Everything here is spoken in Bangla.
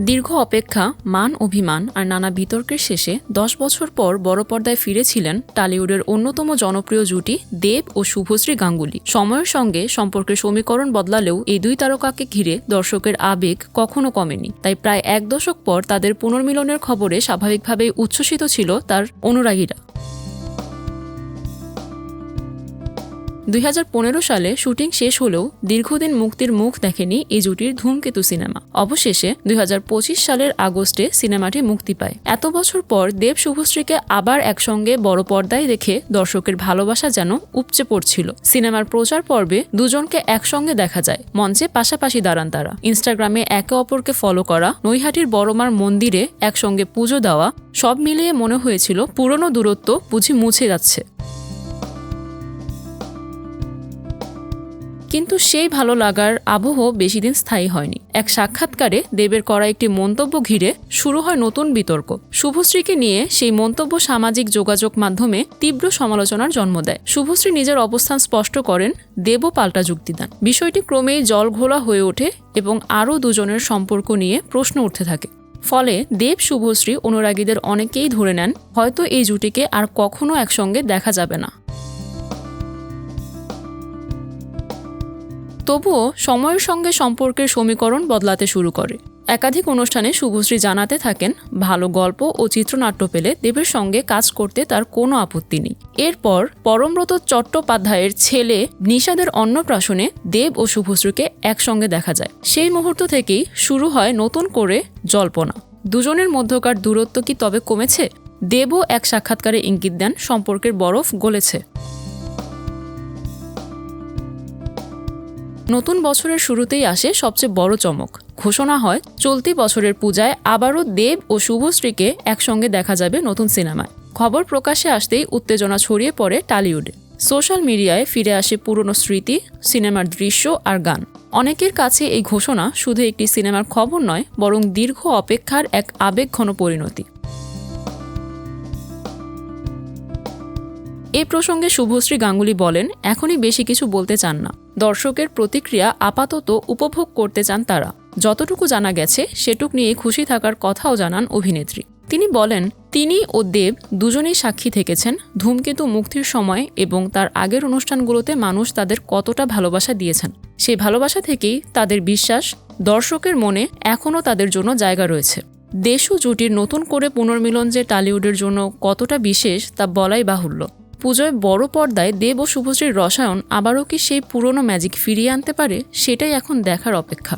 দীর্ঘ অপেক্ষা, মান অভিমান আর নানা বিতর্কের শেষে 10 বছর পর বড় পর্দায় ফিরেছিলেন টলিউডের অন্যতম জনপ্রিয় জুটি দেব ও শুভশ্রী গাঙ্গুলি। সময়ের সঙ্গে সম্পর্কের সমীকরণ বদলালেও এই দুই তারকাকে ঘিরে দর্শকের আবেগ কখনো কমেনি। তাই প্রায় এক দশক পর তাদের পুনর্মিলনের খবরে স্বাভাবিকভাবেই উচ্ছ্বসিত ছিল তার অনুরাগীরা। 2015 সালে শুটিং শেষ হলেও দীর্ঘদিন মুক্তির মুখ দেখেনি এই জুটির ধূমকেতু সিনেমা। অবশেষে 2025 সালের আগস্টে সিনেমাটি মুক্তি পায়। এত বছর পর দেব শুভশ্রীকে আবার একসঙ্গে বড় পর্দায় দেখে দর্শকের ভালোবাসা যেন উপচে পড়ছিল। সিনেমার প্রচার পর্বে দুজনকে একসঙ্গে দেখা যায়, মঞ্চে পাশাপাশি দাঁড়ান তারা। ইনস্টাগ্রামে একে অপরকে ফলো করা, নৈহাটির বড়মার মন্দিরে একসঙ্গে পুজো দেওয়া, সব মিলিয়ে মনে হয়েছিল পুরনো দূরত্ব বুঝি মুছে যাচ্ছে। কিন্তু সেই ভালো লাগার আবহ বেশিদিন স্থায়ী হয়নি। এক সাক্ষাৎকারে দেবের করা একটি মন্তব্য ঘিরে শুরু হয় নতুন বিতর্ক। শুভশ্রীকে নিয়ে সেই মন্তব্য সামাজিক যোগাযোগ মাধ্যমে তীব্র সমালোচনার জন্ম দেয়। শুভশ্রী নিজের অবস্থান স্পষ্ট করেন, দেবও পাল্টা যুক্তি দেন। বিষয়টি ক্রমেই জলঘোলা হয়ে ওঠে এবং আরও দুজনের সম্পর্ক নিয়ে প্রশ্ন উঠতে থাকে। ফলে দেব শুভশ্রী অনুরাগীদের অনেকেই ধরে নেন হয়তো এই জুটিকে আর কখনো একসঙ্গে দেখা যাবে না। তবুও সময়ের সঙ্গে সম্পর্কের সমীকরণ বদলাতে শুরু করে। একাধিক অনুষ্ঠানে শুভশ্রী জানাতে থাকেন ভালো গল্প ও চিত্রনাট্য পেলে দেবের সঙ্গে কাজ করতে তার কোনো আপত্তি নেই। এরপর পরমব্রত চট্টোপাধ্যায়ের ছেলে নিষাদের অন্নপ্রাশনে দেব ও শুভশ্রীকে একসঙ্গে দেখা যায়। সেই মুহূর্ত থেকেই শুরু হয় নতুন করে জল্পনা। দুজনের মধ্যকার দূরত্ব কি তবে কমেছে? দেবও এক সাক্ষাৎকারে ইঙ্গিত দেন সম্পর্কের বরফ গলেছে। নতুন বছরের শুরুতেই আসে সবচেয়ে বড় চমক। ঘোষণা হয় চলতি বছরের পূজায় আবারও দেব ও শুভশ্রীকে একসঙ্গে দেখা যাবে নতুন সিনেমায়। খবর প্রকাশ্যে আসতেই উত্তেজনা ছড়িয়ে পড়ে টলিউডে। সোশ্যাল মিডিয়ায় ফিরে আসে পুরনো স্মৃতি, সিনেমার দৃশ্য আর গান। অনেকের কাছে এই ঘোষণা শুধু একটি সিনেমার খবর নয়, বরং দীর্ঘ অপেক্ষার এক আবেগঘন পরিণতি। এ প্রসঙ্গে শুভশ্রী গাঙ্গুলি বলেন, এখনই বেশি কিছু বলতে চান না। দর্শকের প্রতিক্রিয়া আপাতত উপভোগ করতে চান তারা। যতটুকু জানা গেছে সেটুক নিয়ে খুশি থাকার কথাও জানান অভিনেত্রী। তিনি বলেন, তিনি ও দেব দুজনেই সাক্ষী থেকেছেন ধূমকেতু মুক্তির সময় এবং তার আগের অনুষ্ঠানগুলোতে মানুষ তাদের কতটা ভালোবাসা দিয়েছেন। সেই ভালোবাসা থেকেই তাদের বিশ্বাস দর্শকের মনে এখনও তাদের জন্য জায়গা রয়েছে। দেশু জুটির নতুন করে পুনর্মিলন যে টলিউডের জন্য কতটা বিশেষ তা বলাই বাহুল্য। পুজোয় বড় পর্দায় দেব ও শুভশ্রীর রসায়ন আবারও কি সেই পুরনো ম্যাজিক ফিরিয়ে আনতে পারে, সেটাই এখন দেখার অপেক্ষা।